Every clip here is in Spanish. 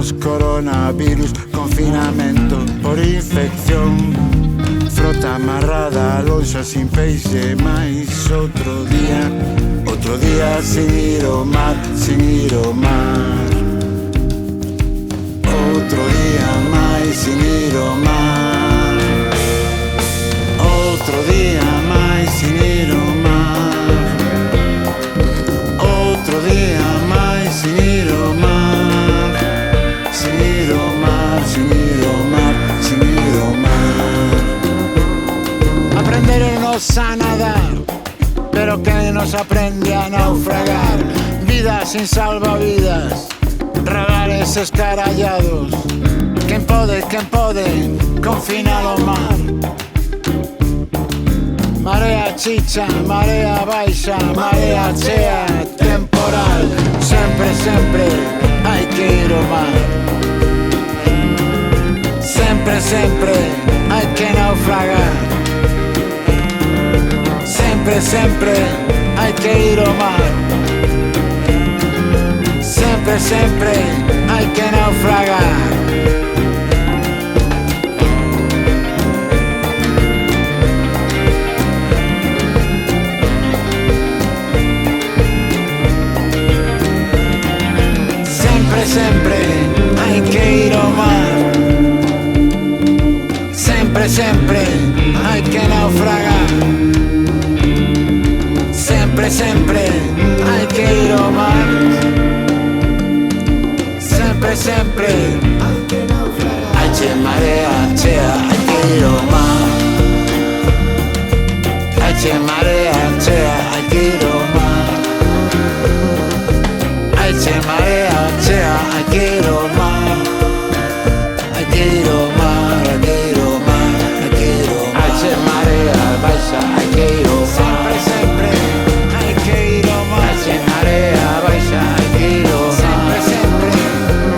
virus, coronavirus, confinamento por infección. Frota amarrada, lonxa sin peixe, máis outro día sin ir ao mar, sin ir ao mar. Outro día máis sin ir ao mar. Outro día máis sin ir ao mar. Outro día máis sin ir ao mar. Sin ir ao mar, sin ir ao mar, sin ir ao mar. Aprenderenos a nadar, pero que nos aprende a naufragar. Vida sin salvavidas, radares escarallados. Quen pode confinar o mar. Marea chicha, marea baixa, marea chea, temporal. Sempre, sempre hai que ir ao mar. Sempre, sempre hai que naufragar. Sempre, sempre hai que ir ao mar. Sempre, sempre hai que naufragar. Sempre, sempre hai que ir ao mar. Sempre, sempre hai que naufragar. Sempre, sempre hai que ir ao mar. Sempre, sempre hai que naufragar. Hai che marea chea, hai que ir ao mar. Hai che marea chea, hai que ir ao mar. Hai che marea chea, hai que ir ao mar. Hai que ir ao mar, hai que ir ao mar, hai que ir ao mar. Hai che marea baixa, hai que ir ao mar. Sempre, sempre hai que ir ao mar. Hai che marea baixa, hai que ir ao mar. Sempre, sempre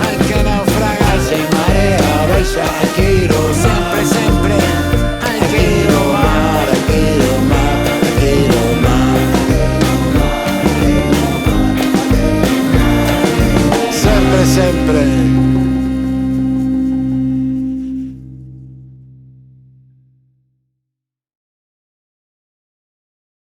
hai que naufragar. Hai che marea baixa, hai que ir ao mar. Sempre, sempre hai que ir ao mar, hai que ir ao mar, hai que ir ao mar. Sempre, sempre